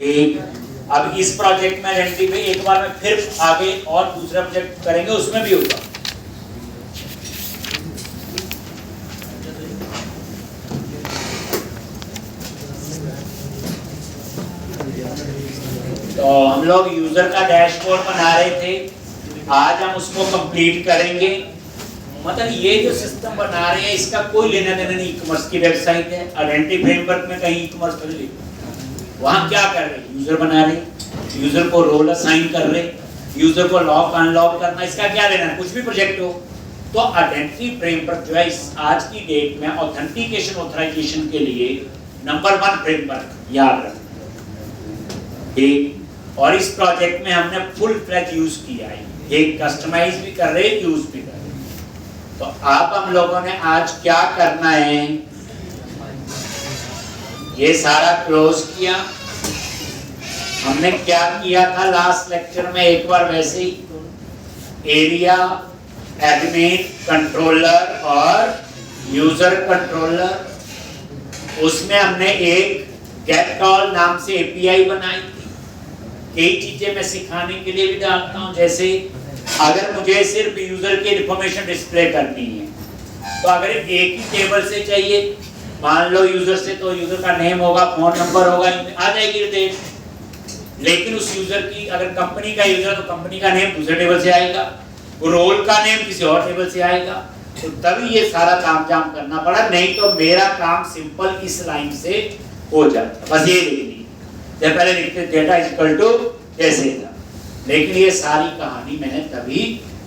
अब इस प्रोजेक्ट में एंट्री पे एक बार में फिर आगे और दूसरा प्रोजेक्ट करेंगे, उसमें भी होगा। तो हम लोग यूजर का डैशबोर्ड बना रहे थे, आज हम उसको कंप्लीट करेंगे। मतलब ये जो सिस्टम बना रहे हैं इसका कोई लेना देना नहीं। ई कॉमर्स की वेबसाइट है, आइडेंटिटी फ्रेमवर्क में कहीं ई कॉमर्स कर ली, वहां क्या कर रहे हैं, यूजर बना रहे, यूजर को रोल असाइन कर रहे, यूजर को लॉक अनलॉक करना, इसका क्या लेना है, कुछ भी प्रोजेक्ट हो। तो आइडेंटिटी फ्रेमवर्क जो है इस आज की डेट में ऑथेंटिकेशन ऑथराइजेशन के लिए नंबर 1 फ्रेमवर्क याद रखना ठीक। और इस प्रोजेक्ट में हमने फुल फ्लैज यूज किया है, एक कस्टमाइज भी कर रहे, यूज भी कर रहे। तो आप हम लोगों ने आज क्या करना है, ये सारा क्लोज किया। हमने क्या किया था लास्ट लेक्चर में, एक बार वैसे ही एरिया, एडमिन, कंट्रोलर और यूजर कंट्रोलर, उसमें हमने एक गेट कॉल नाम से एपीआई बनाई थी। कई चीजें मैं सिखाने के लिए भी डालता हूं, जैसे अगर मुझे सिर्फ यूजर की इंफॉर्मेशन डिस्प्ले करनी है तो अगर एक ही टेबल से चाहिए, मान लो यूजर से, तो यूजर का नेम होगा, फोन नंबर होगा, आ जाएगी डिटेल। लेकिन उस यूजर की अगर कंपनी का यूजर तो कंपनी का नेम दूसरे टेबल से आएगा, रोल का नेम किसी और टेबल से आएगा। तो तभी ये सारा काम जाम करना पड़ा, नहीं तो मेरा काम सिंपल इस लाइन से हो जाता। बस ये लिखनी जब पहले लिखते डेटा इज इक्वल टू ऐसे था, लेकिन ये सारी कहानी मैंने तभी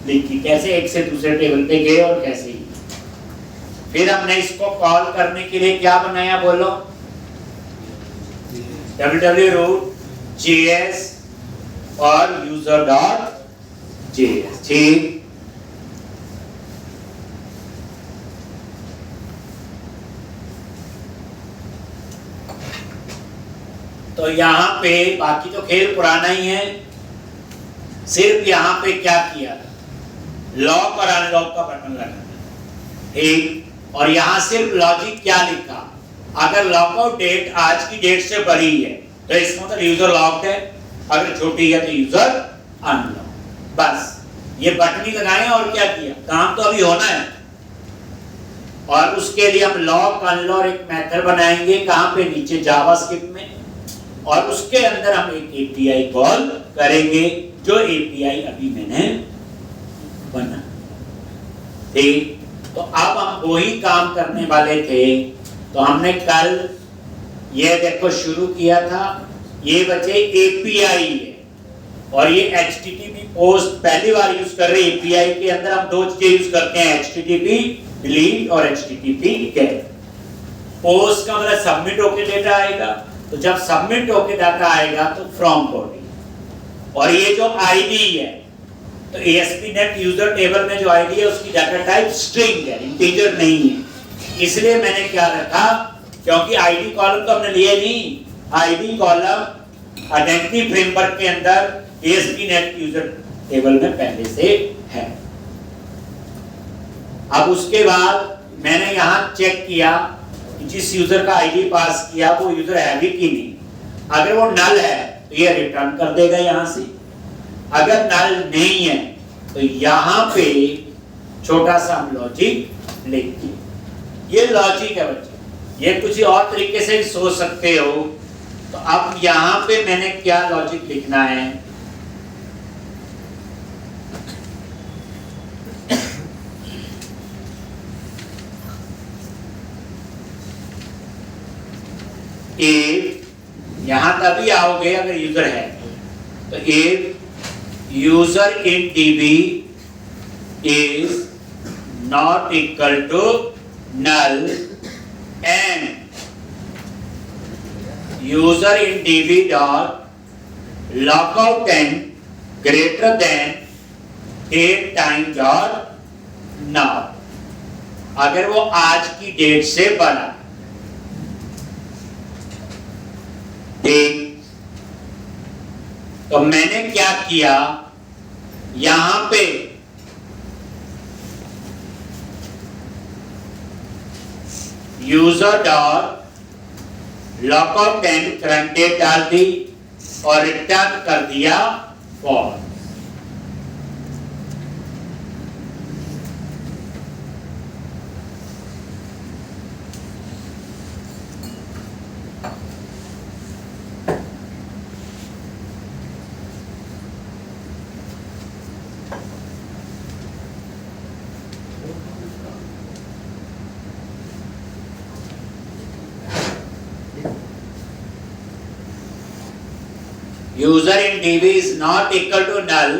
लिखी, कैसे एक से दूसरे टेबल पे गए और कैसे ही। फिर हमने इसको कॉल करने के लिए क्या बनाया बोलो, www.root.js और user.js ठीक। तो यहाँ पे बाकी तो खेल पुराना ही है, सिर्फ यहाँ पे क्या किया था, लॉक और अनलॉक का बटन लगाना ठीक। और यहाँ सिर्फ लॉजिक क्या लिखा, अगर लॉकआउट डेट आज की डेट से बड़ी है तो इसका मतलब यूजर लॉक्ड है, अगर छोटी है तो यूजर अनलॉक। बस ये बटन ही लगाए और क्या किया, काम तो अभी होना है। और उसके लिए हम लॉक अनलॉक एक मेथड बनाएंगे, कहां पे, नीचे जावास्क्रिप्ट में, और उसके अंदर हम एक एपीआई कॉल करेंगे, जो एपीआई अभी मैंने बना ठीक। तो अब हम वही काम करने वाले थे। तो हमने कल ये देखो शुरू किया था, ये बचे एपीआई है और ये एचटीटीपी पोस्ट पहली बार यूज कर रहे हैं। एपीआई के अंदर हम दो चीजें यूज करते हैं, एचटीटीपी डिलीट और एचटीटीपी गेट। पोस्ट का मतलब सबमिट होके डेटा आएगा, तो जब सबमिट होके डाटा आएगा तो फ्रॉम बॉडी, और ये जो आईडी है तो ASP.NET यूजर टेबल में जो आईडी है उसकी डाटा टाइप स्ट्रिंग है, इंटीजर नहीं है। इसलिए मैंने क्या रखा, क्योंकि आईडी कॉलम तो हमने लिए नहीं, आईडी कॉलम आइडेंटिटी फ्रेमवर्क के अंदर ASP.NET यूजर टेबल में पहले से है। अब उसके बाद मैंने यहां चेक किया कि जिस यूजर का आईडी पास किया वो यूजर है भी कि नहीं। अगर वो नल है तो ये रिटर्न कर देगा यहां से, अगर नल नहीं है तो यहां पे छोटा सा हम लॉजिक लिखते, ये लॉजिक है बच्चे। ये कुछ और तरीके से भी सोच सकते हो। तो अब यहां पे मैंने क्या लॉजिक लिखना है, इफ यहां तभी आओगे अगर यूजर है, तो if user in DB is not equal to null and user in DB dot lockout and greater than date time dot now, अगर वो आज की डेट से बड़ा ठीक। तो मैंने क्या किया, यहां पे user dot lockout end current date डाल दी, और रिटर्न कर दिया false. User in DB is not equal to null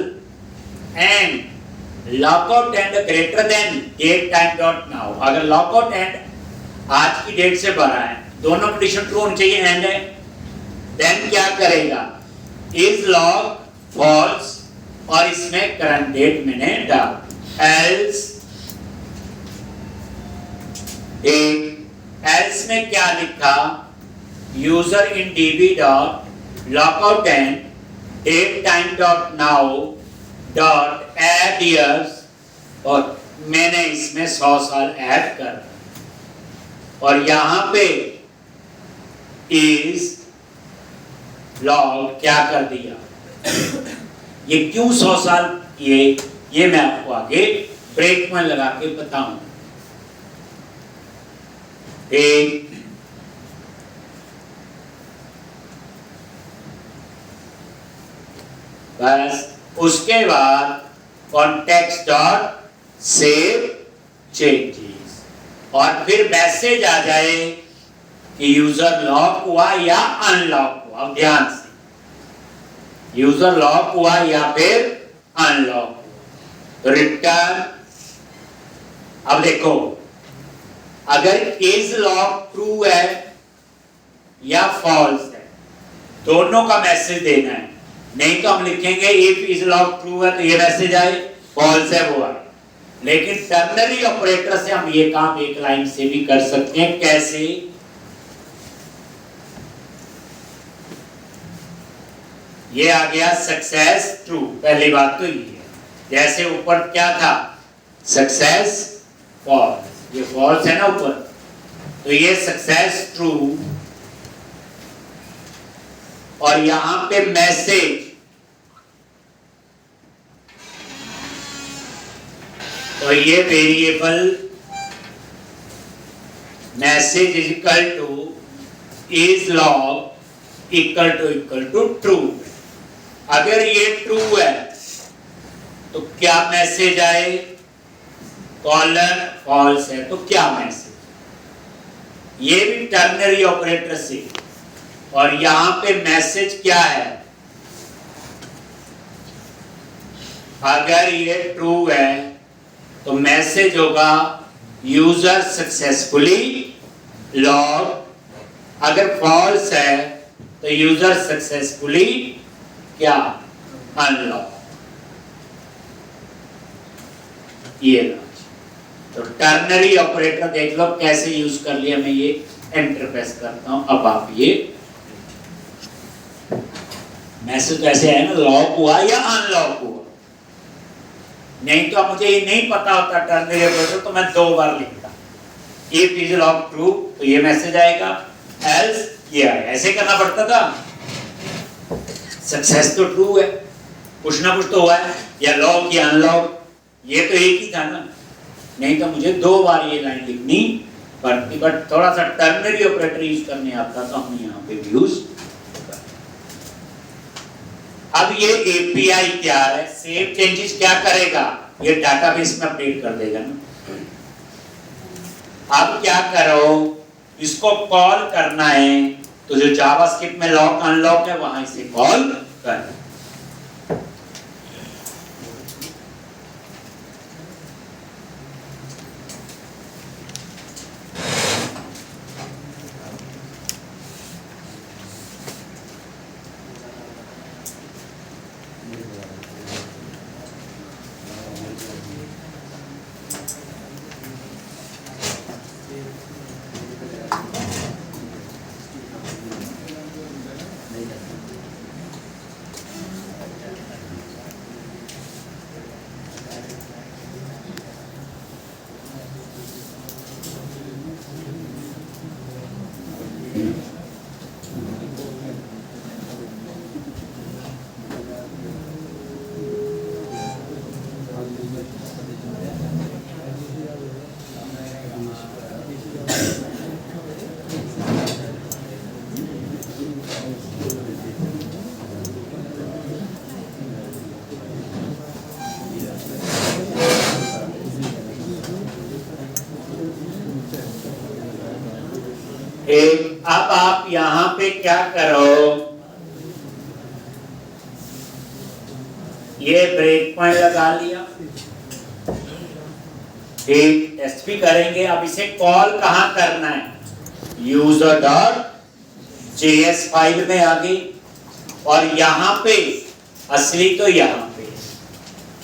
and lockout and greater than date time dot now। अगर lockout and आज की डेट से बड़ा है, दोनों कंडीशन ट्रू होनी चाहिए एंड है, देन क्या करेगा, इज लॉग फॉल्स और इसमें करंट डेट मैंने डाल, एल्स में क्या लिखा, user in dB dot lockout and date time dot now dot add years, और मैंने इसमें 100 साल ऐड कर, और यहां पे is log क्या कर दिया, ये क्यों 100 साल किए ये मैं आपको आगे ब्रेक में लगा के बताऊं। एक बस उसके बाद कॉन्टेक्स्ट डॉट सेव चेंजेस, और फिर मैसेज आ जाए कि यूजर लॉक हुआ या अनलॉक हुआ। अब ध्यान से, यूजर लॉक हुआ या फिर अनलॉक हुआ, तो रिटर्न। अब देखो, अगर इज लॉक ट्रू है या फॉल्स है, दोनों का मैसेज देना है, नहीं तो हम लिखेंगे इफ इज लॉग ट्रू है तो ये मैसेज आए, फॉल्स है वो आए। लेकिन टर्नरी ऑपरेटर से हम ये काम एक लाइन से भी कर सकते हैं। कैसे, ये आ गया सक्सेस ट्रू, पहली बात तो ये है, जैसे ऊपर क्या था सक्सेस फॉल्स, ये फॉल्स है ना ऊपर, तो ये सक्सेस ट्रू, और यहां पे मैसेज, तो ये variable message is equal to is log equal to true. अगर ये ट्रू है तो क्या मैसेज आए, कॉलन, फॉल्स है तो क्या मैसेज, ये भी टर्नरी ऑपरेटर से। और यहां पे मैसेज क्या है, अगर ये ट्रू है तो मैसेज होगा यूजर सक्सेसफुली लॉग, अगर फॉल्स है तो यूजर सक्सेसफुली क्या अनलॉक। ये तो टर्नरी ऑपरेटर देख लो कैसे यूज कर लिया, मैं ये एंटर प्रेस करता हूं, अब आप ये मैसेज ऐसे है ना, लॉक हुआ या अनलॉक हुआ, नहीं तो मुझे ये नहीं पता होता टर्नरी ऑपरेटर तो मैं 2 बार लिखता, इफ इज लॉक ट्रू तो ये मैसेज आएगा, एल्स ये आएगा, ऐसे करना पड़ता था। सक्सेस तो ट्रू है, कुछ ना कुछ तो हुआ है, या लॉक या अनलॉक, ये तो एक ही था ना, नहीं तो मुझे 2 बार ये लाइन लिखनी पड़ती। बट थोड़ा सा टर्नरी ऑपरेटर यूज करने आता तो हमने यहाँ पे यूज। अब ये एपीआई तैयार है, सेव चेंजेस क्या करेगा, ये डाटाबेस में अपडेट कर देगा ना। अब क्या करो, इसको कॉल करना है, तो जो जावास्क्रिप्ट में लॉक अनलॉक है वहां इसे कॉल करना। एक अब आप यहां पे क्या करो, ये ब्रेक पॉइंट लगा लिया, एक टेस्ट भी करेंगे। अब इसे कॉल कहां करना है, यूजर डॉट जेएस फाइल में आ गई, और यहां पे असली तो यहां पे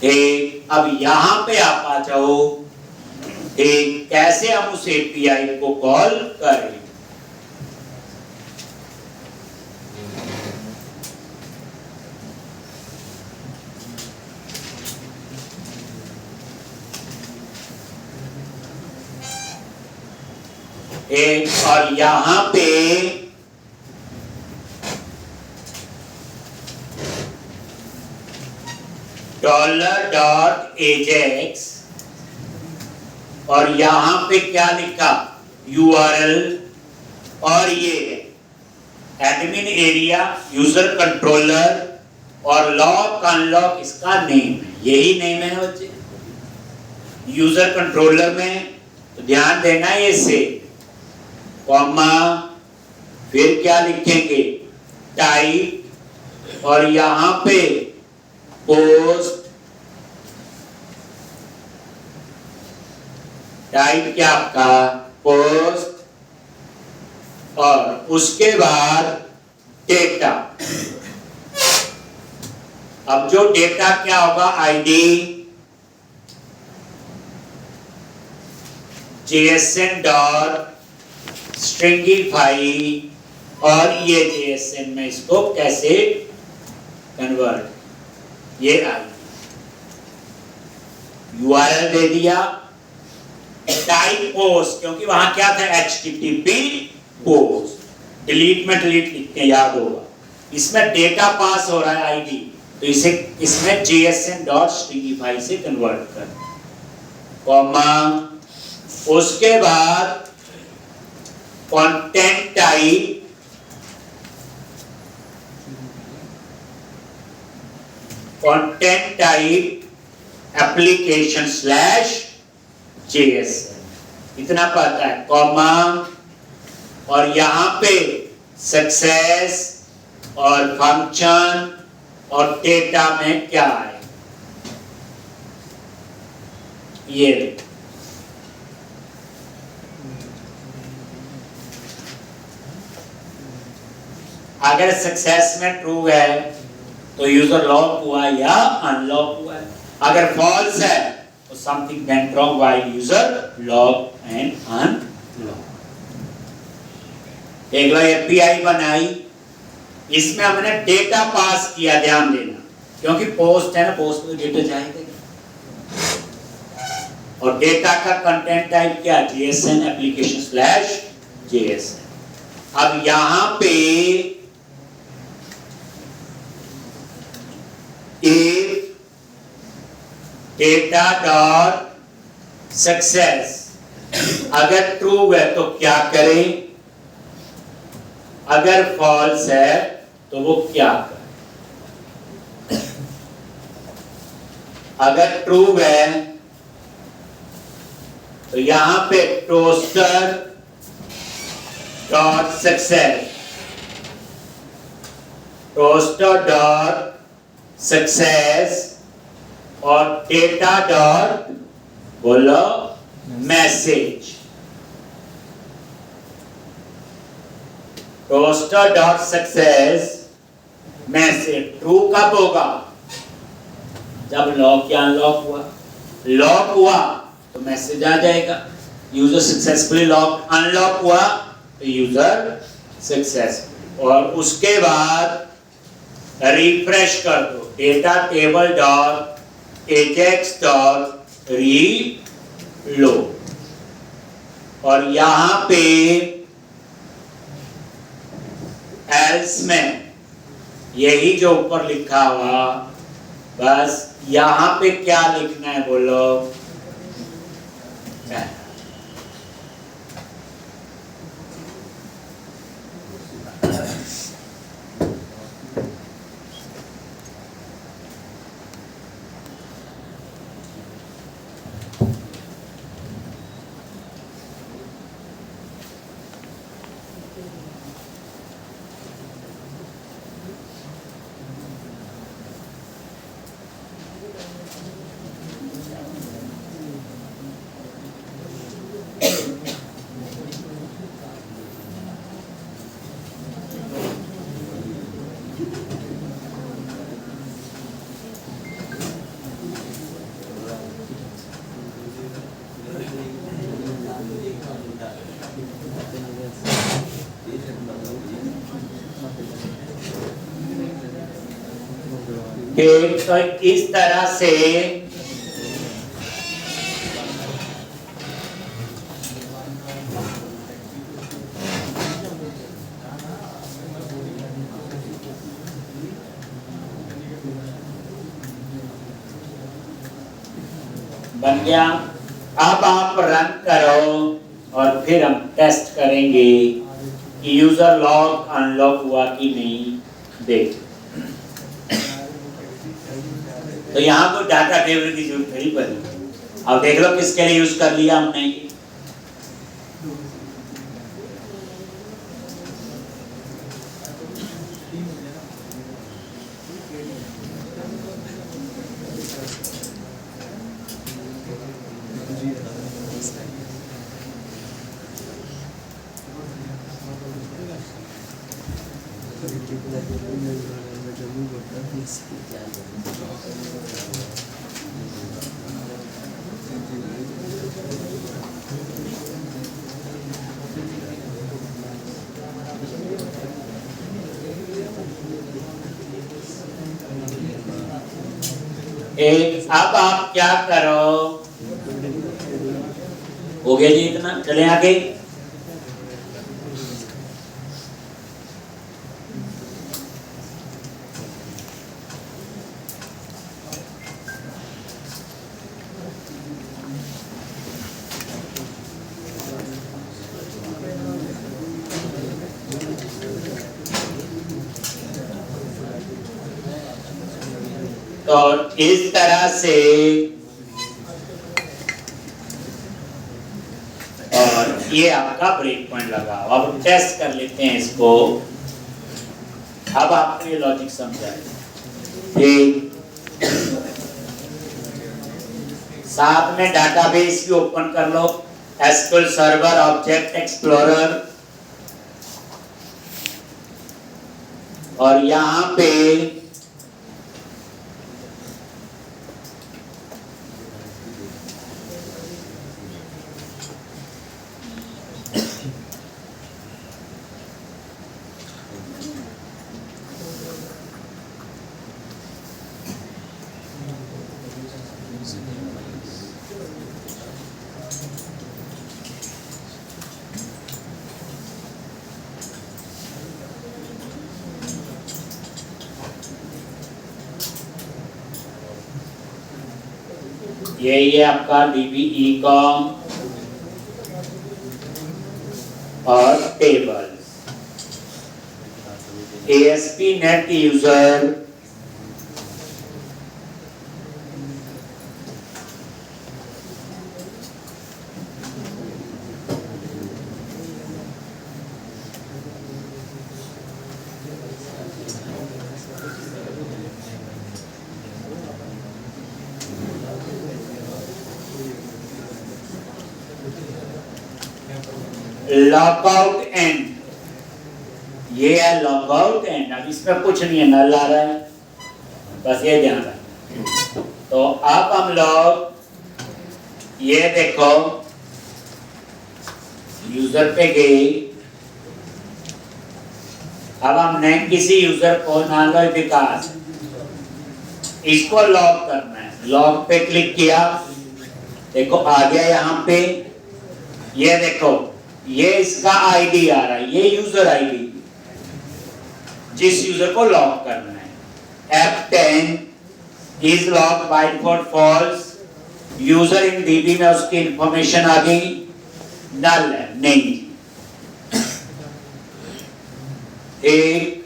ठीक। अब यहां पे आप आ जाओ, ठीक कैसे हम उस एपीआई को कॉल करें। एक और यहां पे $.ajax और यहां पे क्या लिखा, URL, और ये एडमिन एरिया, यूजर कंट्रोलर और लॉक अनलॉक इसका नेम है, यही नेम है बच्चे। यूजर कंट्रोलर में तो ध्यान देना ये से कॉमा, फिर क्या लिखेंगे टाइप, और यहां पे पोस्ट टाइप क्या आपका पोस्ट, और उसके बाद डेटा। अब जो डेटा क्या होगा, आईडी JSN डॉट स्ट्रिंगिफाई, और ये JSN में इसको कैसे कन्वर्ट, ये आई URL दे दिया, टाइप पोस्ट क्योंकि वहां क्या था HTTP पोस्ट, डिलीट में डिलीट लिखते याद होगा। इसमें डेटा पास हो रहा है आईडी, तो इसे इसमें JSN डॉट स्ट्रिंगिफाई से कन्वर्ट कर, कॉमा, उसके बाद कंटेंट टाइप, एप्लीकेशन /JSN, इतना पता है, कॉमा, और यहां पे सक्सेस और फंक्शन और डेटा में क्या है, ये अगर सक्सेस में ट्रू है तो यूजर लॉक हुआ या अनलॉक हुआ है, अगर फॉल्स है तो something went wrong while user lock and unlock. एक बार एपीआई बनाई, इसमें हमने डेटा पास किया, ध्यान देना क्योंकि पोस्ट है ना, पोस्ट में डेटा जाएगा, और डेटा का कंटेंट टाइप क्या, JSN एप्लीकेशन /JSN। अब यहां पे डेटा डॉट सक्सेस अगर ट्रू है तो क्या करें, अगर फॉल्स है तो वो क्या करें। अगर ट्रू है तो यहां पे टोस्टर डॉट सक्सेस, और डेटा डॉट बोलो message, toaster dot success message. True कब होगा, जब लॉक या अनलॉक हुआ, लॉक हुआ तो मैसेज आ जाएगा यूजर सक्सेसफुली लॉक, अनलॉक हुआ तो यूजर सक्सेसफुल, और उसके बाद रिफ्रेश कर दो, data table dot Ajax dot reload, और यहां पे एल्स में यही जो ऊपर लिखा हुआ, बस यहां पे क्या लिखना है बोलो, तो इस तरह से बन गया। अब आप रन करो और फिर हम टेस्ट करेंगे कि यूजर लॉग अनलॉक हुआ कि नहीं। देख, तो यहाँ को डाटा टेबल की जरूरत नहीं पड़ी। अब देख लो किसके लिए यूज कर लिया हमने। अब आप क्या करो, हो गया जी इतना, चले आगे। तो इस तरह से और ये आपका ब्रेक पॉइंट लगा। अब टेस्ट कर लेते हैं इसको। अब आपको ये लॉजिक समझाए। साथ में डाटाबेस भी ओपन कर लो, एसक्यूएल सर्वर, ऑब्जेक्ट एक्सप्लोरर, और यहां पे ये आपका DB-ECOM और table, ASP.NET user, logout and, ये है लॉगआउट एंड। अब इसमें कुछ नहीं है, नल आ रहा है, बस ये ध्यान रखना। तो अब हम लोग ये देखो, यूजर पे गए। अब हमने किसी यूजर को, मान लो विकास, इसको लॉग करना है। लॉग पे क्लिक किया, देखो आ गया यहाँ पे। ये देखो, ये इसका आईडी आ रहा है, ये यूजर आईडी जिस यूजर को लॉग करना है। F10 is log by default false. User in DB में उसकी इंफॉर्मेशन आ गई, नल है, नहीं। एक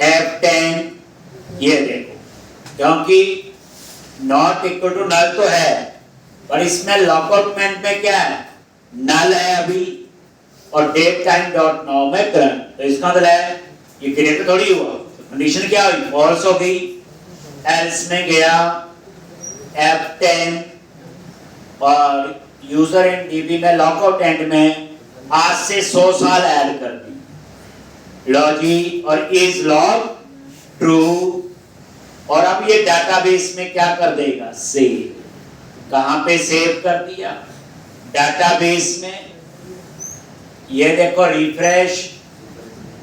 F10, ये देखो, क्योंकि नॉट इक्वल टू नल तो है, पर इसमें लॉकआउट में क्या है, नल है अभी, और डेट टाइम डॉट नाउ में करंट। तो इसका मतलब है ये क्रिएट थोड़ी हुआ, कंडीशन क्या हुई, फॉल्स हो गई। एल्स में गया F10 और यूजर इन डीबी में लॉकआउट एंड में आज से 100 साल ऐड कर दी, लॉजी, और इज लॉग ट्रू। और अब ये डाटाबेस में क्या कर देगा, सेव। कहां पे सेव कर दिया, डाटाबेस में। ये देखो रिफ्रेश,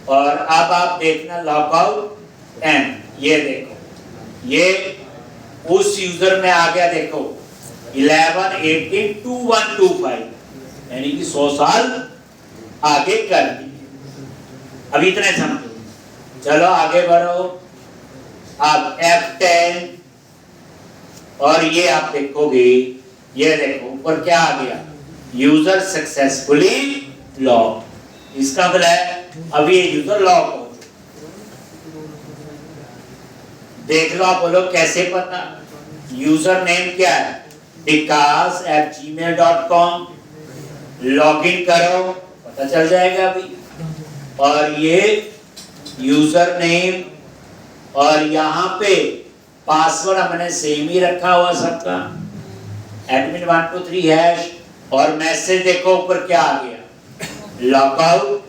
और अब आप देखना लॉगआउट, एन, ये देखो, ये उस यूजर में आ गया, देखो 11182125, यानी कि 100 साल आगे कर दी। अब इतने समझो, चलो आगे बढ़ो। अब F10 और ये आप देखोगे, ये देखो ऊपर क्या आ गया, यूजर सक्सेसफुली लॉक। इसका मतलब है अब ये यूजर लॉक हो। देख लो, आप बोलो कैसे पता, यूजर नेम क्या है, vikas@gmail.com, लॉगिन करो पता चल जाएगा अभी। और ये यूजर नेम और यहाँ पे पासवर्ड हमने सेम ही रखा हुआ सबका, admin123#। और मैसेज देखो ऊपर क्या आ गया, lockout,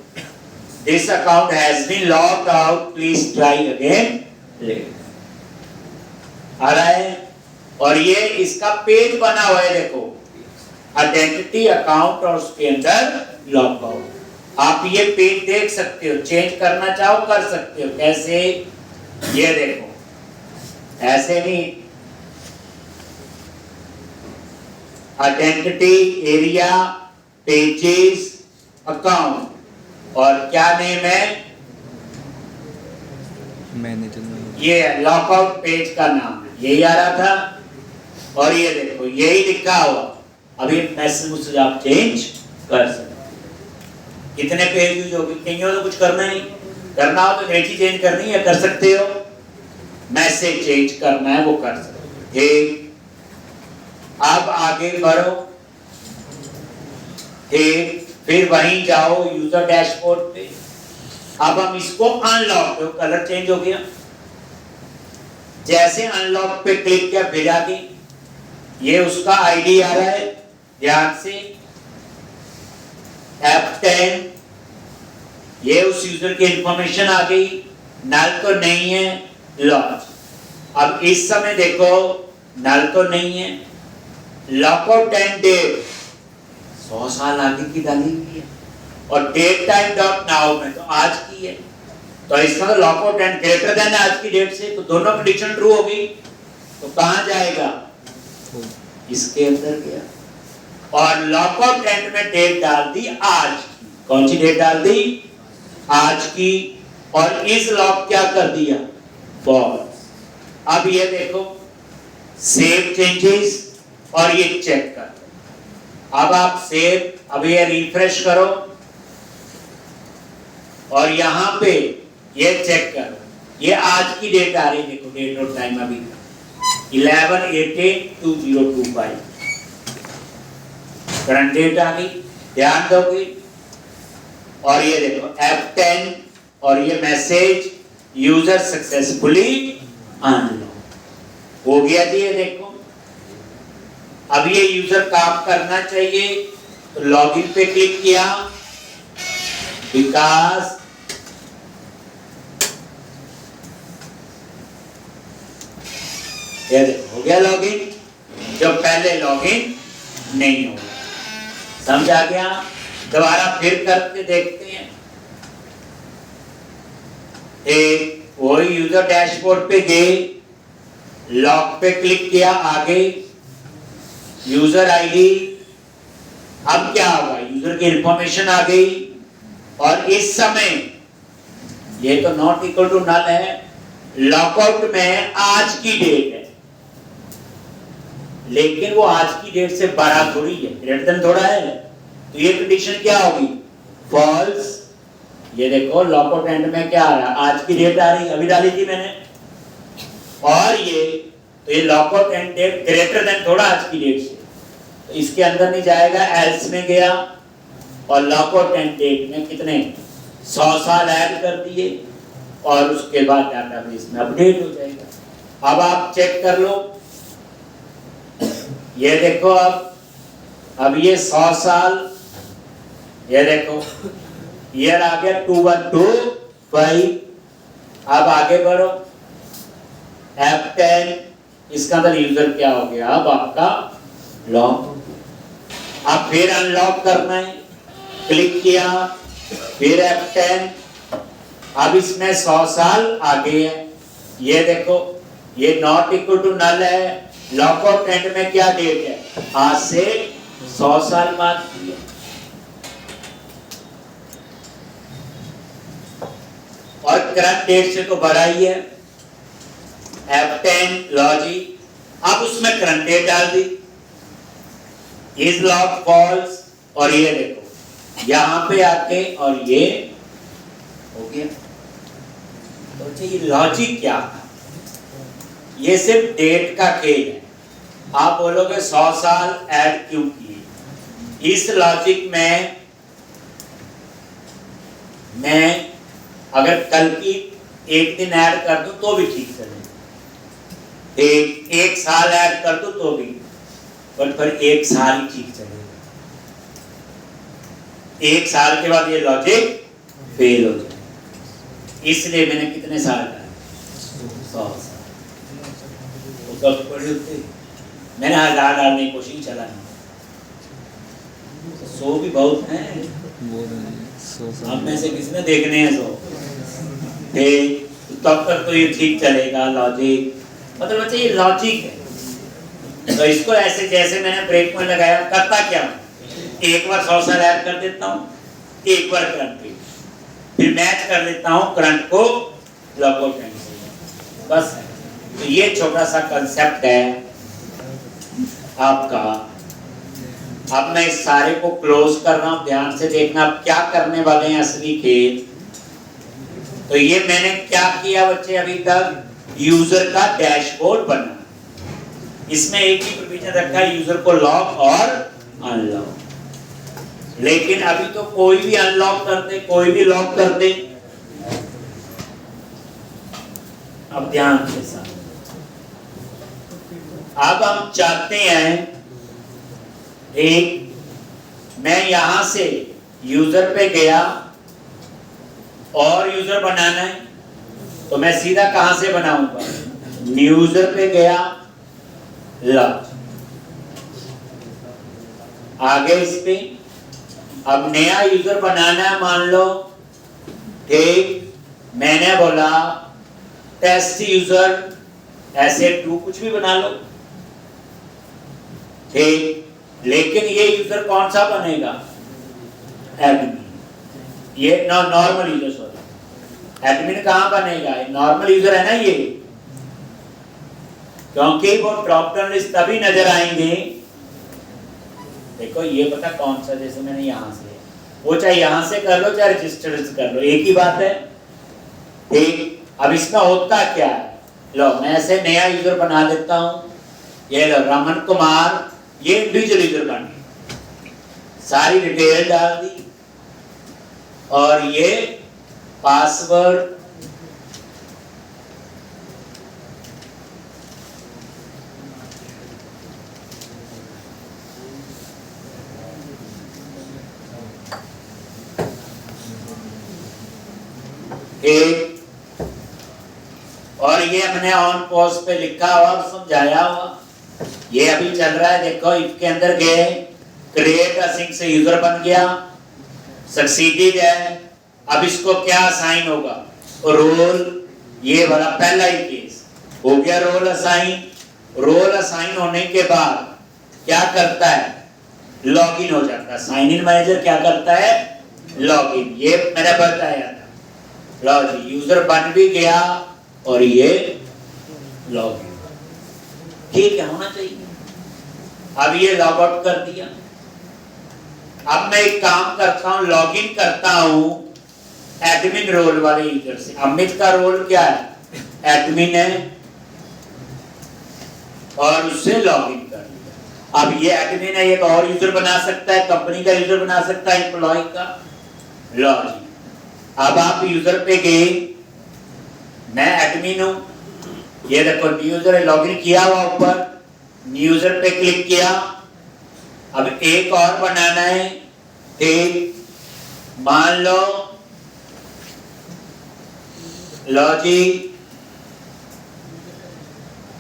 this account has been locked out, please try again आ रहा है। और ये इसका पेज बना हुआ है, देखो आइडेंटिटी अकाउंट और उसके अंदर लॉकआउट। आप ये पेज देख सकते हो, चेंज करना चाहो कर सकते हो। कैसे, ये देखो ऐसे नहीं, आइडेंटिटी, एरिया, पेजेस, अकाउंट, और क्या नेम है, ये लॉकआउट पेज का नाम है, यही आ रहा था। और ये देखो यही लिखा हुआ, अभी मैसेज मुझसे आप चेंज कर सकते। कितने पेज यूज होगी, कहीं तो कुछ करना नहीं, करना हो तो डेट ही चेंज करनी है, कर सकते हो। मैसेज चेंज करना है वो कर सकते हो। अब आगे बढ़ो, फिर वहीं जाओ यूजर डैशबोर्ड पे। अब हम इसको अनलॉक, कलर चेंज हो गया, जैसे अनलॉक पे क्लिक किया फिर आगे ये उसका आईडी आ रहा है, ध्यान से F10, ये उस यूजर की इंफॉर्मेशन आ गई, नल तो नहीं है, लॉक। अब इस समय देखो नल तो नहीं है, लॉकआउट एंड डेट 100 साल आगे की डाली हुई है, और डेट टाइम डॉट नाउ में तो आज की है, तो इसका तो लॉकआउट एंड ग्रेटर देन आज की डेट से, तो दोनों कंडीशन ट्रू होगी, तो कहां जाएगा, इसके अंदर गया। और लॉकआउट एंड में डेट डाल दी आज की, कौन सी डेट डाल दी, आज की, और इस लॉक क्या कर दिया, फॉल्स। अब ये देखो सेव चेंजेस, और ये चेक कर, अब आप सेव, अब ये रिफ्रेश करो और यहां पे ये चेक करो, ये आज की डेट आ रही, देखो डेट और टाइम अभी 11/18/2025 करंट डेट आ गई, ध्यान दोगे। और ये देखो F10 और ये मैसेज यूजर सक्सेसफुली अनलॉक हो गया जी। ये देखो अब ये यूजर काम करना चाहिए, तो लॉगिन पे क्लिक किया, विकास, ये देखो हो गया लॉगिन, जो पहले लॉगिन नहीं हो, समझ आ गया। दोबारा फिर करके देखते हैं, वही यूजर डैशबोर्ड पे गए, लॉक पे क्लिक किया, आगे यूजर आईडी, अब क्या होगा, यूजर की इंफॉर्मेशन आ गई, और इस समय ये तो नॉट इक्वल टू नल है, लॉकआउट में आज की डेट है, लेकिन वो आज की डेट से बड़ा थोड़ी है, ग्रेटर देन थोड़ा है, तो ये कंडीशन क्या होगी, फॉल्स। ये देखो लॉकआउट एंड में क्या आ रहा है, आज की डेट आ रही, अभी डाली थी मैंने, और ये तो ये lockout end date greater than थोड़ा आज की डेट से, तो इसके अंदर नहीं जाएगा, एल्स में गया, और लॉकआउट एंड डेट में कितने 100 साल ऐड कर दिए, और उसके बाद डाटाबेस में अपडेट हो जाएगा। अब आप चेक कर लो, ये देखो अब ये 100 साल, ये देखो ईयर आ गया 2125। अब आगे बढ़ो, F10, इसका अंदर यूजर क्या हो गया, अब आपका लॉक। अब फिर अनलॉक करना है, क्लिक किया, फिर F10, अब इसमें 100 साल आगे है, ये देखो, ये नॉट इक्वल टू नल है। लॉक ऑफ एंड में क्या डेट है? आज से 100 साल बाद की है। और करंट डेट से तो बड़ा ही है। F10 लॉजिक, अब उसमें करंट डेट डाल दी, इज लॉक फॉल्स, और ये देखो यहां पे आके और ये हो गया। तो अच्छा, ये लॉजिक क्या था? ये सिर्फ डेट का खेल है। आप बोलोगे 100 साल ऐड क्यों किए? इस लॉजिक में मैं अगर कल की एक दिन ऐड कर दूं तो भी ठीक चलेगा, एक साल ऐड कर दूं तो भी, पर एक साल ही ठीक चलेगा। एक साल के बाद ये लॉजिक फेल हो जाए। इसलिए मैंने कितने साल डाले? 100 साल। वो कब पड़ी होती? मैंने 1000 डालने की कोशिश, चला नहीं। 100 भी बहुत है। अब में से किसने देखने हैं 100? तब तक तो ये ठीक चलेगा लॉजिक। मतलब बच्चे ये लॉजिक है। तो इसको ऐसे जैसे मैंने ब्रेक में लगाया, करता क्या हूँ? एक बार 100 साल ऐड कर देता हूँ, एक बार करंट पे, फिर मैच कर देता हूँ करंट को लॉक आउट एंड से, बस। तो ये छोटा सा कंसेप्ट है आपका। अब मैं इस सारे को क्लोज कर रहा हूं, ध्यान से देखना अब क्या करने वाले हैं असली खेल। तो ये मैंने क्या किया बच्चे अभी तक? यूजर का डैशबोर्ड बना, इसमें एक ही प्रोविजन रखा है, यूजर को लॉक और अनलॉक। लेकिन अभी तो कोई भी अनलॉक कर दे, कोई भी लॉक कर दे। अब ध्यान से साथ, अब हम चाहते हैं एक, मैं यहां से यूजर पे गया और यूजर बनाना है, तो मैं सीधा कहां से बनाऊंगा? यूजर पे गया, लॉक, आगे इस पे। अब नया यूजर बनाना है, मान लो, ठीक, मैंने बोला टेस्ट यूजर ऐसे 2 कुछ भी बना लो, ठीक। लेकिन ये यूजर कौन सा बनेगा? एडमिन। ये नॉर्मल यूजर, सॉरी, एडमिन कहां बनेगा? नॉर्मल यूजर है ना ये, क्योंकि वो ड्रॉप डाउन लिस्ट तभी नजर आएंगे। देखो ये पता कौन सा, जैसे मैंने यहां से, वो चाहे यहां से कर लो चाहे रजिस्टर्ड से कर लो, एक ही बात है, ठीक। अब इसमें होता क्या है? लो मैं ऐसे नया यूजर बना देता हूं, ये लो रमन कुमार, ये इंडिविजुअल यूजर बन गया, सारी डिटेल डाल दी, और ये पासवर्ड, एक, और ये हमने ऑन पॉज पे लिखा हुआ और समझाया हुआ। ये अभी चल रहा है, देखो इफ के अंदर गए, क्रिएट असिंक से यूजर बन गया, सक्सीडेड है। अब इसको क्या असाइन होगा? रोल, ये वाला पहला ही केस हो गया, रोल असाइन। रोल असाइन होने के बाद क्या करता है? लॉगिन हो जाता है। साइन इन मैनेजर क्या करता है? लॉगिन। ये मैंने बताया था, लो जी यूजर बन भी गया और ये लॉगिन, ठीक है, होना चाहिए। अब ये लॉग आउट कर दिया। अब मैं एक काम करता हूं, लॉगिन करता हूं एडमिन रोल वाले यूजर से। अमित का रोल क्या है? एडमिन है, और उससे लॉगिन कर दिया। अब ये एडमिन है, एक और यूजर बना सकता है, कंपनी का यूजर बना सकता है, एम्प्लॉय का। लॉगिन। अब आप यूजर पे गए, मैं एडमिन हूं, ये देखो न्यू यूजर है, लॉगिन किया हुआ ऊपर, न्यू यूजर पे क्लिक किया। अब एक और बनाना है, ठीक, मान लो लॉजिक,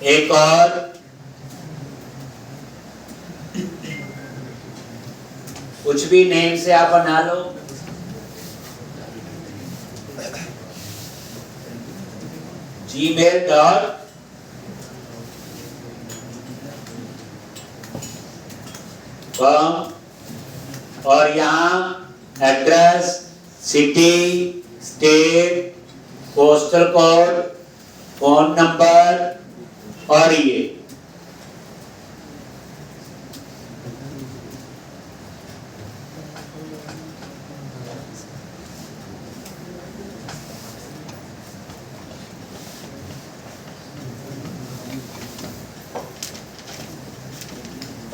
एक और, कुछ भी नेम से आप बना लो, gmail.com और यहाँ address, city, state, postal code, phone number और ये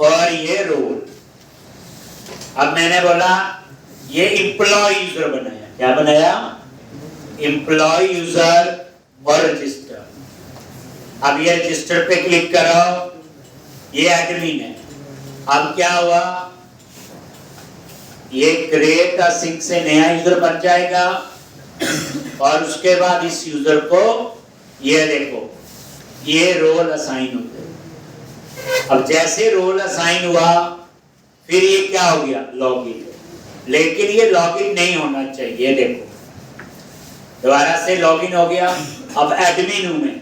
और ये रोल। अब मैंने बोला ये एम्प्लॉय यूजर बनाया। क्या बनाया? एम्प्लॉय यूजर और रजिस्टर। अब ये रजिस्टर पे क्लिक करो, ये एडमिन है। अब क्या हुआ? ये क्रिएट अ सिंक से नया यूजर बन जाएगा और उसके बाद इस यूजर को ये देखो ये रोल असाइन हो गया। अब जैसे रोल असाइन हुआ फिर ये क्या हो गया? लॉगिन। लेकिन ये लॉगिन नहीं होना चाहिए। देखो दोबारा से लॉगिन हो गया। अब एडमिन हूं मैं,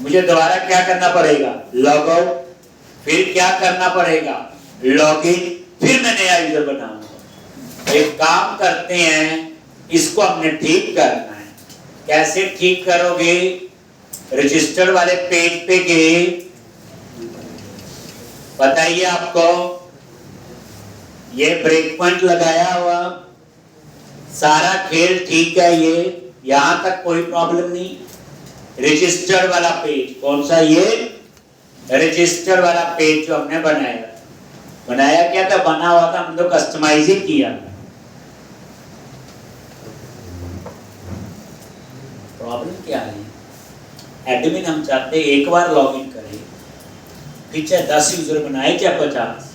मुझे दोबारा क्या करना पड़ेगा? Log out. फिर क्या करना पड़ेगा? लॉगिन। फिर मैं नया यूजर बनाऊंगा। एक काम करते हैं, इसको हमने ठीक करना है। कैसे ठीक करोगे? रजिस्टर वाले पेज पे गए, बताइए आपको, ये ब्रेक पॉइंट लगाया हुआ, सारा खेल ठीक है, ये यहां तक कोई प्रॉब्लम नहीं। रजिस्टर वाला पेज कौन सा? ये रजिस्टर वाला पेज जो हमने बनाया क्या था? बना हुआ था, हमने तो कस्टमाइज ही किया। प्रॉब्लम क्या है? एडमिन हम चाहते एक बार लॉगिन करें, फिर चाहे 10 यूजर बनाए चाहे 50।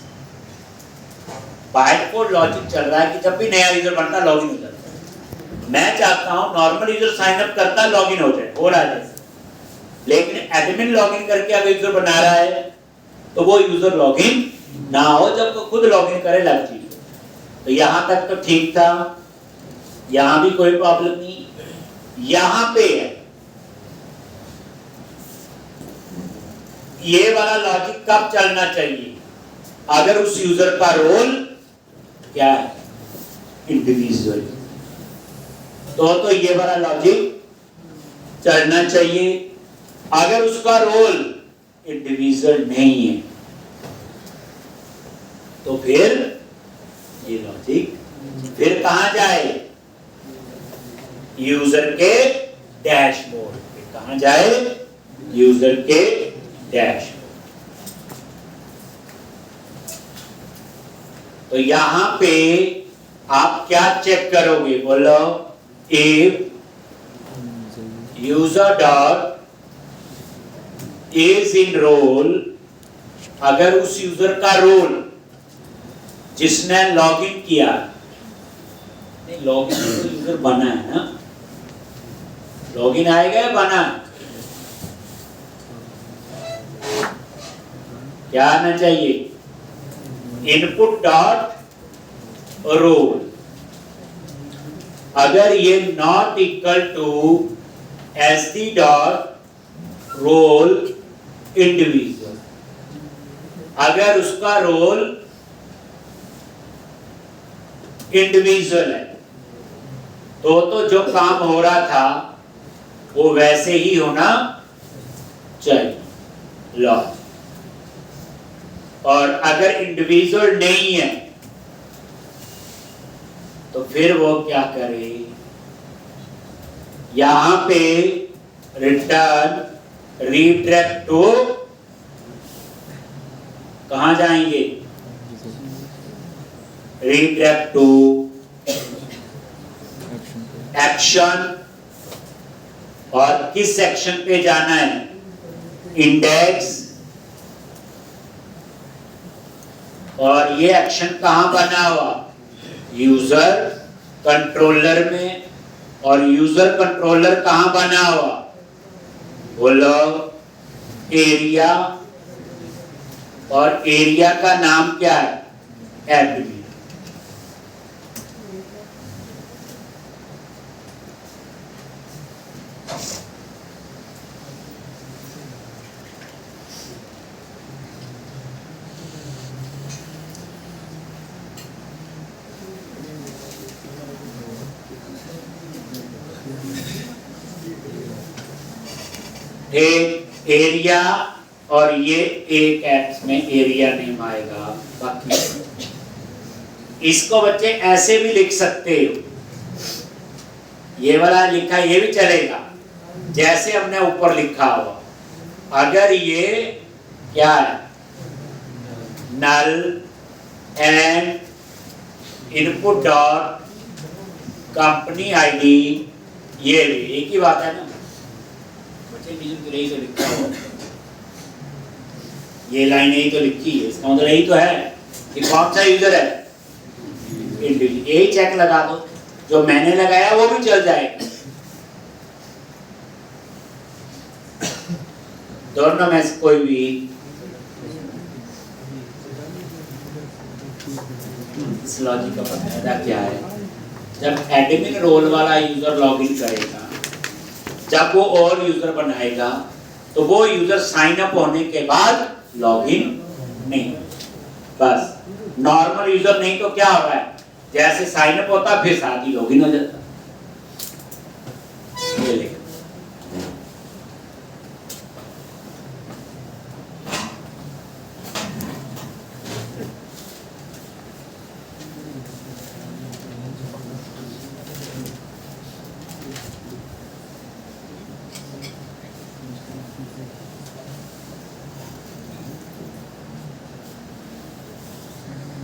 बाय डिफॉल्ट लॉजिक चल रहा है कि जब भी नया यूजर बनता लॉगिन हो जाता है। मैं चाहता हूं नॉर्मल यूजर साइन अप करता लॉगिन हो जाए, हो रहा है। लेकिन एडमिन लॉगिन करके अगर यूजर बना रहा है तो वो यूजर लॉगिन ना हो, जब वो खुद लॉगिन करे लग जाए। तो यहां तक तो ठीक था, यहां भी कोई प्रॉब्लम नहीं। यहां पे है ये वाला लॉजिक कब चलना चाहिए? अगर उस यूजर का रोल क्या है? इंडिविजुअल। तो ये वाला लॉजिक चलना चाहिए। अगर उसका रोल इंडिविजुअल नहीं है तो फिर ये लॉजिक फिर कहां जाए? यूजर के डैशबोर्ड पे। कहां जाए? यूजर के डैशबोर्ड। तो यहां पे आप क्या चेक करोगे? बोलो, if user dot is in role, अगर उस यूजर का रोल जिसने लॉगिन किया, नहीं लॉगिन तो यूजर बना है ना, लॉगिन आएगा या बना? क्या आना चाहिए? Input dot role. अगर ये not equal to SD dot role individual, अगर उसका रोल इंडिविजुअल है तो जो काम हो रहा था वो वैसे ही होना चाहिए लॉजिक। और अगर इंडिविजुअल नहीं है तो फिर वो क्या करे? यहां पे रिटर्न रीडायरेक्ट टू, कहां जाएंगे? Redirect to action. और किस सेक्शन पे जाना है? इंडेक्स। और ये एक्शन कहां बना हुआ? यूजर कंट्रोलर में। और यूजर कंट्रोलर कहां बना हुआ? बोलो, एरिया। और एरिया का नाम क्या है? एडमिन। एक एरिया और ये एक एक्स में एरिया नेम आएगा। बाकी इसको बच्चे ऐसे भी लिख सकते हो, ये वाला लिखा ये भी चलेगा जैसे हमने ऊपर लिखा हुआ। अगर ये क्या है, null and input dot company ID, ये भी एक ही बात है ना बच्चे, यही तो लिखा हुआ, ये लाइन यही तो लिखी है, इसका मतलब यही तो है कि कौन सा यूजर है, यही चेक लगा दो, जो मैंने लगाया वो भी चल जाएगा। दोनों में से कोई भी इस लॉजिक का फायदा क्या है, जब एडमिन रोल वाला यूजर लॉगिन करेगा, जब वो और यूजर बनाएगा तो वो यूजर साइन अप होने के बाद लॉगिन नहीं, बस नॉर्मल यूजर नहीं तो क्या हो रहा है, जैसे साइन अप होता फिर साथ ही लॉगिन हो जाता। ये लिख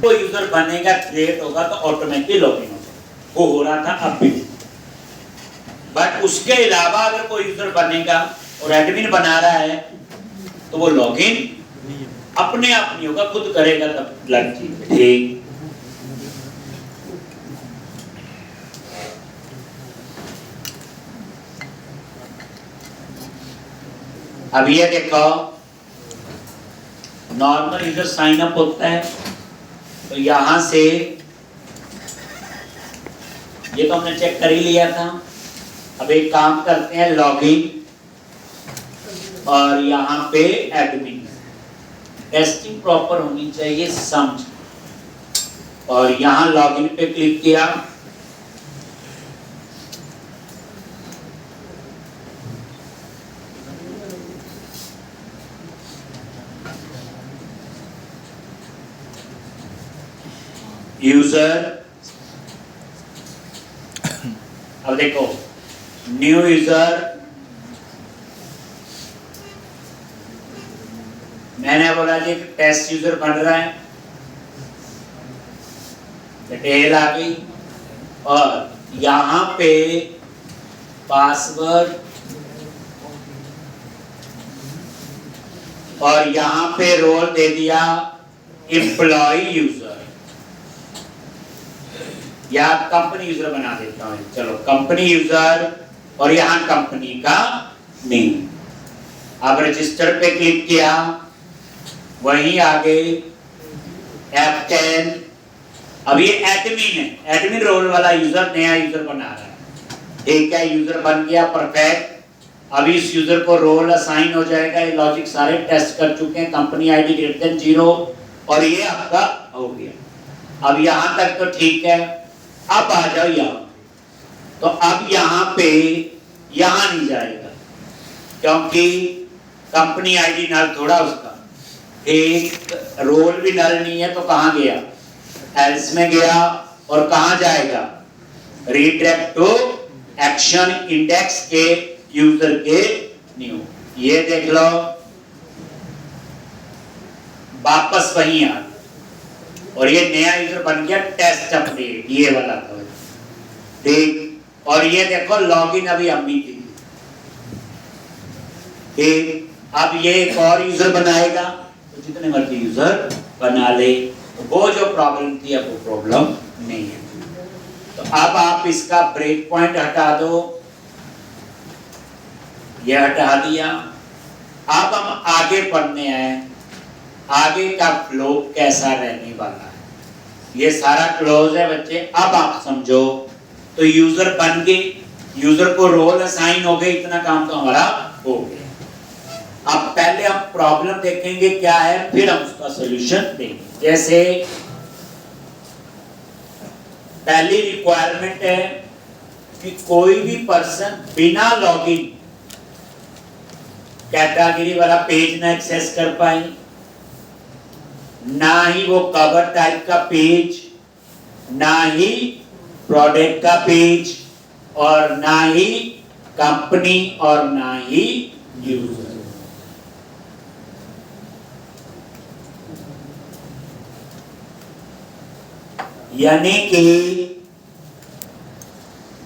तो यूजर बनेगा, क्रिएट होगा तो ऑटोमेटिकली लॉगिन हो जाएगा, वो हो रहा था अब भी। बट उसके अलावा अगर कोई यूजर बनेगा और एडमिन बना रहा है तो वो लॉगिन अपने आप नहीं होगा, खुद करेगा तब लड़की। ठीक, अब ये देखो नॉर्मल यूजर साइन अप होता है तो यहां से ये तो हमने चेक कर ही लिया था। अब एक काम करते हैं, लॉगिन और यहां पे एडमिन, टेस्टिंग प्रॉपर होनी चाहिए समझ, और यहां लॉगिन पे क्लिक किया, यूजर, अब देखो न्यू यूजर, मैंने बोला जी टेस्ट यूजर बन रहा है, डिटेल आ गई, और यहां पे पासवर्ड, और यहां पे रोल दे दिया एम्प्लॉय यूजर, या कंपनी यूजर बना देता हूं, चलो कंपनी यूजर, और यहां कंपनी का नेम। अब रजिस्टर पे क्लिक किया, वहीं आगे F10, अब ये एडमिन है, एडमिन रोल वाला यूजर नया यूजर बना रहा है। ठीक है, यूजर बन गया, परफेक्ट। अब इस यूजर को रोल असाइन हो जाएगा, ये लॉजिक सारे टेस्ट कर चुके हैं, कंपनी आईडी ग्रेटर देन 0, और ये आपका हो गया। अब यहां तक तो ठीक है, अब आ जाओ यहाँ, तो अब यहाँ पे यहाँ नहीं जाएगा क्योंकि कंपनी आईडी नल थोड़ा उसका, एक रोल भी नल नहीं है, तो कहाँ गया, एल्स में गया, और कहाँ जाएगा, रीडायरेक्ट टू एक्शन इंडेक्स के यूजर के न्यू, ये देख लो वापस वहीं आ, और ये नया यूजर बन गया टेस्ट अपडेट, ये वाला था। ठीक, और ये देखो लॉगिन अभी अम्मी थी। ठीक, अब ये एक और यूजर बनाएगा, तो जितने मर्जी यूजर बना ले, तो वो जो प्रॉब्लम थी अब वो प्रॉब्लम नहीं है। तो अब आप इसका ब्रेक पॉइंट हटा दो, ये हटा दिया। अब हम आगे पढ़ने आए, आगे का फ्लो कैसा रहने वाला है, ये सारा क्लोज है बच्चे। अब आप समझो, तो यूजर बन गए, यूजर को रोल असाइन हो गए, इतना काम तो हमारा हो गया। अब पहले हम प्रॉब्लम देखेंगे क्या है, फिर हम उसका सॉल्यूशन देंगे। जैसे पहली रिक्वायरमेंट है कि कोई भी पर्सन बिना लॉगिन कैटेगरी वाला पेज ना एक्सेस कर पाए, ना ही वो कवर टाइप का पेज, ना ही प्रोडक्ट का पेज, और ना ही कंपनी, और ना ही यूजर। यानी कि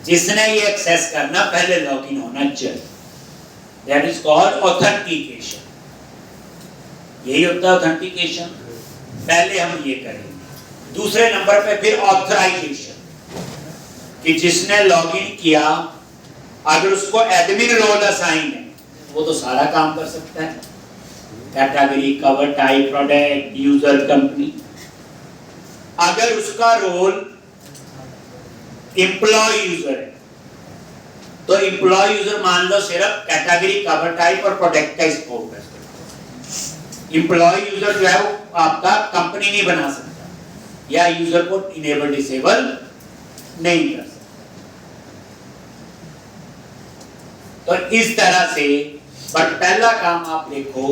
जिसने ये एक्सेस करना पहले लॉगिन होना चाहिए। That is called authentication. यही होता है ऑथेंटिकेशन। पहले हम ये करेंगे। दूसरे नंबर पे फिर ऑथराइजेशन, कि जिसने लॉगिन किया अगर उसको एडमिन रोल असाइन है वो तो सारा काम कर सकता है, category, cover type, product, user, company. अगर उसका रोल एम्प्लॉय यूजर है तो एम्प्लॉय यूजर मान लो सिर्फ कैटेगरी, कवर टाइप और प्रोडक्ट का स्कोप है। एम्प्लॉय यूजर जो है वो आपका कंपनी नहीं बना सकता या यूजर को इनेबल डिसेबल नहीं कर सकता। तो इस तरह से, बट पहला काम आप देखो,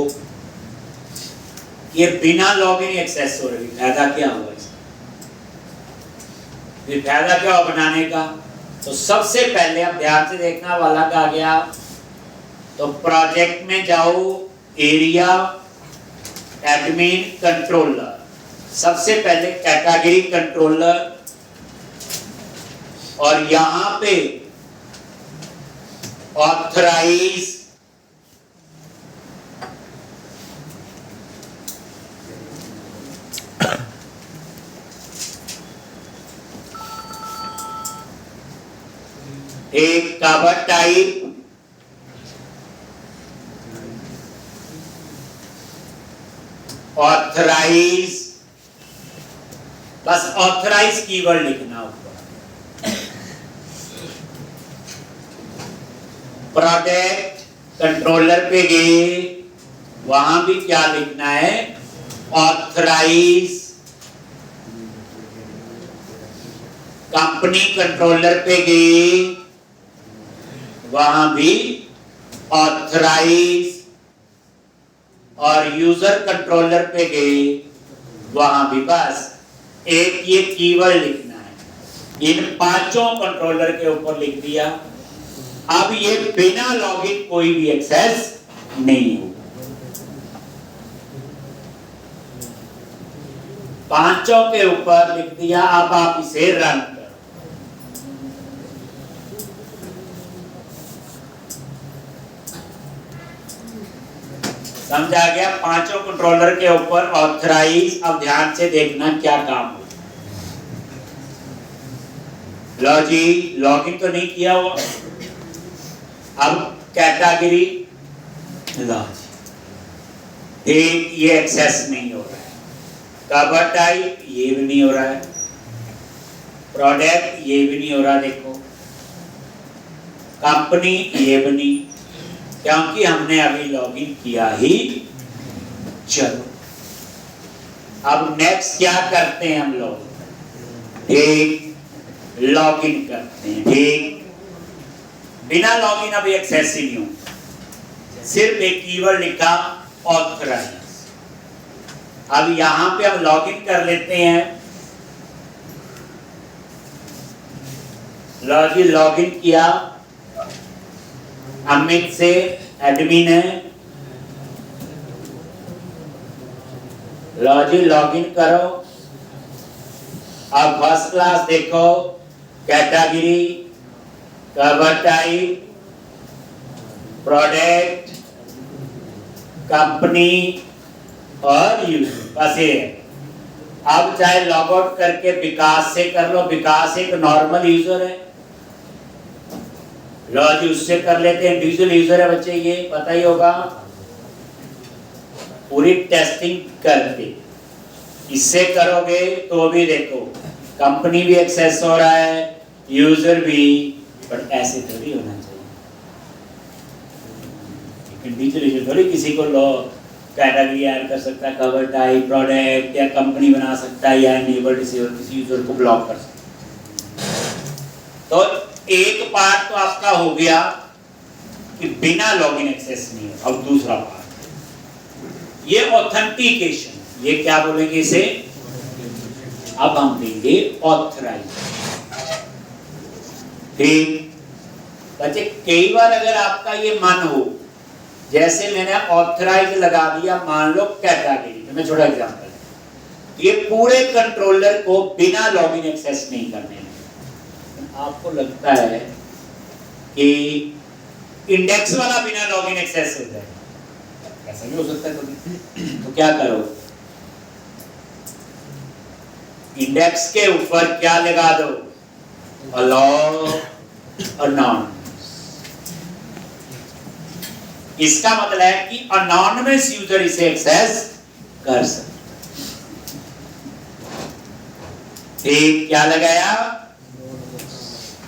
ये बिना लॉगिन एक्सेस हो रही, फायदा क्या हुआ इसका? फिर फायदा क्या हुआ बनाने का? तो सबसे पहले आप ध्यान से देखना वाला का आ गया, तो प्रोजेक्ट में जाओ, एरिया, एडमिन, कंट्रोलर। सबसे पहले कैटेगरी कंट्रोलर, और यहां पे ऑथराइज, एक कवर टाइप, ऑथराइज, बस ऑथराइज कीवर्ड लिखना ऊपर। प्रोडक्ट कंट्रोलर पे गए, वहां भी क्या लिखना है? ऑथराइज। कंपनी कंट्रोलर पे गए, वहां भी ऑथराइज, और यूजर कंट्रोलर पे गए, वहां भी बस एक ये कीवर्ड लिखना है। इन पांचों कंट्रोलर के ऊपर लिख दिया। अब ये बिना लॉगिन कोई भी एक्सेस नहीं होगा। पांचों के ऊपर लिख दिया। अब आप इसे रन करो। समझा गया? पांचों कंट्रोलर के ऊपर ऑथराइज। अब ध्यान से देखना क्या काम हो। लो जी, लॉगिन तो नहीं किया हुआ। अब कैटेगरी, लो जी, ये एक्सेस नहीं हो रहा है। कवर टाइप ये भी नहीं हो रहा है। प्रोडक्ट ये भी नहीं हो रहा, देखो। कंपनी ये भी नहीं, क्योंकि हमने अभी लॉगिन किया ही। चलो अब नेक्स्ट क्या करते हैं हम लोग? ठीक, लॉगिन करते हैं। ठीक, बिना लॉगिन अभी एक्सेस ही नहीं हो, सिर्फ एक कीवर्ड लिखा ऑथराइज। अब यहां पे हम लॉगिन कर लेते हैं। लॉगिन किया, अमित से एडमिन है। लॉगिन करो। अब फर्स्ट क्लास देखो, category, cover type, product, company और यूजर, बस ये। अब चाहे लॉग आउट करके विकास से कर लो। विकास एक नॉर्मल यूजर है, लो जी उससे कर लेते हैं। इंडिविजुअल यूजर है बच्चे, ये पता ही होगा। पूरी टेस्टिंग करके इससे करोगे तो भी देखो कंपनी भी एक्सेस हो रहा है, यूजर भी, पर ऐसे थोड़ी होना चाहिए। इंडिविजुअल यूजर थोड़ी किसी को लो कैटेगरी ऐड कर सकता है, कवर टाइप, प्रोडक्ट या कंपनी बना सकता है, या इनेबल डिसेबल किसी यूजर को ब्लॉक कर सकता है। तो एक पार्ट तो आपका हो गया कि बिना लॉगिन एक्सेस नहीं हो। अब दूसरा पार्ट, ये ऑथेंटिकेशन, ये क्या बोलेंगे इसे? अब हम देंगे ऑथराइज। ठीक बच्चे, कई बार अगर आपका ये मन हो, जैसे मैंने ऑथराइज लगा दिया, मान लो कैटेगरी, मैं छोटा एग्जांपल, ये पूरे कंट्रोलर को बिना लॉगिन एक्सेस नहीं करने देंगे। आपको लगता है कि इंडेक्स वाला बिना लॉगिन एक्सेस हो जाएगा? ऐसा भी हो सकता है कभी। तो क्या करो, इंडेक्स के ऊपर क्या लगा दो? Allow anonymous. इसका मतलब है कि अनोनिमस यूजर इसे एक्सेस कर सकते। ठीक, क्या लगाया?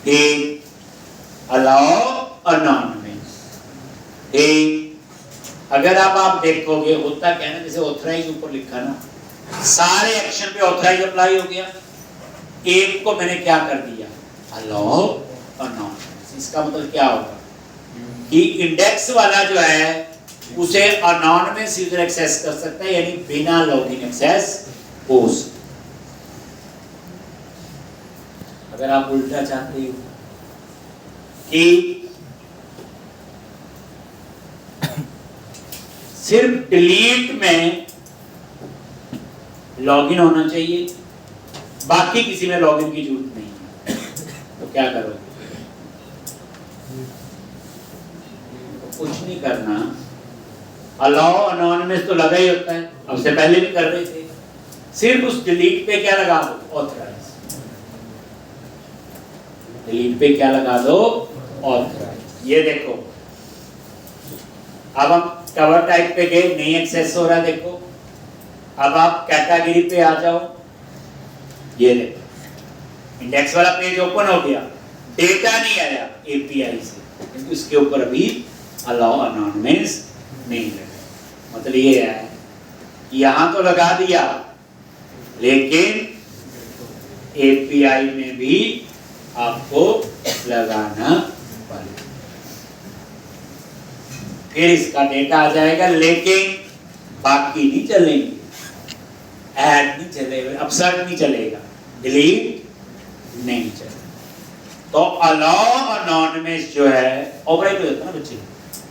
ठीक, अलाउ अनोनिमस। ठीक, अगर आप देखोगे होता क्या है ना, जैसे ऑथराइज ऊपर लिखा ना, सारे एक्शन पे ऑथराइज अप्लाई हो गया, एक को मैंने क्या कर दिया? Allow anonymous. इसका मतलब क्या होगा कि इंडेक्स वाला जो है उसे अनोनिमस यूजर एक्सेस कर सकता है, यानी बिना लॉगिन एक्सेस हो सकता। अगर आप उल्टा चाहते हो कि सिर्फ डिलीट में लॉगिन होना चाहिए, बाकी किसी में लॉगिन की जरूरत नहीं है, तो क्या करोगे? तो कुछ नहीं करना, अलाउ अनोनिमस तो लगा ही होता है, अब से पहले भी कर रहे थे, सिर्फ उस डिलीट पे क्या लगा दो? ऑथराइज। डिलीट पे क्या लगा दो? ऑथराइज। ये देखो, अब हम कवर टाइप पे गए, नहीं एक्सेस हो रहा है, देखो। अब आप कैटेगरी पे आ जाओ, ये देखो इंडेक्स वाला पेज ओपन हो गया, डेटा नहीं आया एपीआई से, क्योंकि उसके ऊपर अभी अलाउ अनोनिमस नहीं लगा। मतलब ये है, यहां तो लगा दिया, लेकिन एपीआई में भी आपको लगाना पड़ेगा। फिर इसका डेटा आ जाएगा, लेकिन बाकी नहीं चलेंगे, ऐड नहीं चलेगा, अपसर्ट नहीं चलेगा, डिलीट नहीं चलेगा। तो अलाउ अनोनिमस जो है ओवरराइड हो जाता है ना बच्चे,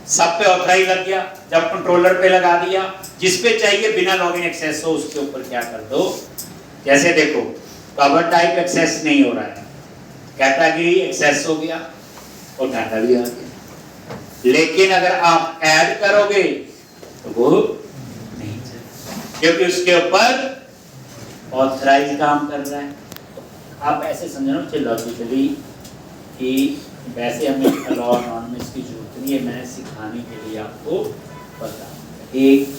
सब पे ऑथराइज लग गया, जब कंट्रोलर पे लगा दिया, जिस पे चाहिए बिना लॉगिन एक्सेस हो उसके ऊपर क्या कर दो? जैसे देखो, कवर टाइप एक्सेस नहीं हो रहा है, कैटेगरी एक्सेस हो गया और डाटा भी आ गया, लेकिन अगर आप ऐड करोगे तो वो नहीं चलेगा, क्योंकि उसके ऊपर ऑथराइज काम कर रहा है। आप ऐसे समझो लॉजिकली कि वैसे हमें अलाउ अनोनिमस की जरूरत नहीं है, मैंने सिखाने के लिए आपको बता। एक,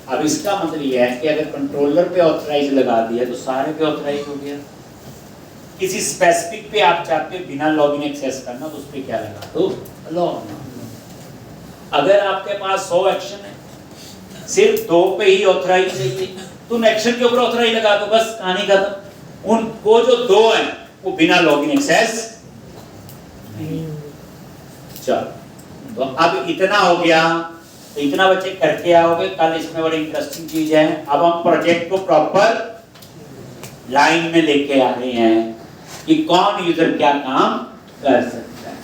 अब इसका मतलब यह है कि अगर कंट्रोलर पे ऑथराइज लगा दिया तो सारे पे ऑथराइज हो गया। किसी स्पेसिफिक पे आप चाहते हो बिना लॉगिन एक्सेस करना, तो उस पे क्या लगा दो? Allow anonymous. अगर आपके पास 100 एक्शन है, सिर्फ 2 पे ही ऑथराइज चाहिए, तुम एक्शन के ऊपर ऑथराइज लगा दो, बस कहानी खत्म। उन वो जो 2 हैं वो बिना लॉगिन एक्सेस नहीं। चलो, तो अब इतना हो गया, तो इतना बच्चे करके आओगे, कल इसमें बड़ी इंटरेस्टिंग चीज है। अब हम प्रोजेक्ट को प्रॉपर लाइन में लेके आ रहे हैं कि कौन यूजर क्या काम कर सकता है।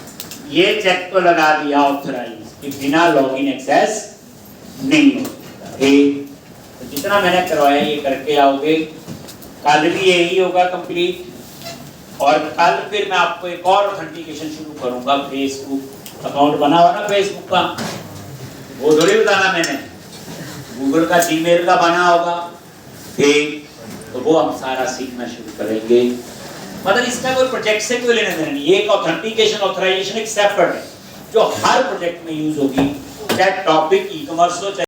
ये चेक तो लगा दिया ऑथराइज कि बिना लॉगिन एक्सेस नहीं हो सकता। तो जितना मैंने करवाया ये करके आओगे, कल भी यही होगा कंप्लीट, और कल फिर मैं आपको एक और ऑथेंटिकेशन शुरू करूंगा। फेसबुक अकाउंट बना हुआ ना फेसबुक का, वो थोड़ी बताना मैंने, गूगल का, जीमेल का बना होगा, ठीक, तो वो हम सारा सीखना शुरू करेंगे। मतलब इसका कोई प्रोजेक्ट से कोई लेना देना नहीं, ये एक ऑथेंटिकेशन ऑथराइजेशन एक सेपरेट है जो हर प्रोजेक्ट में यूज होगी, चाहे टॉपिक ई कॉमर्स हो, चाहे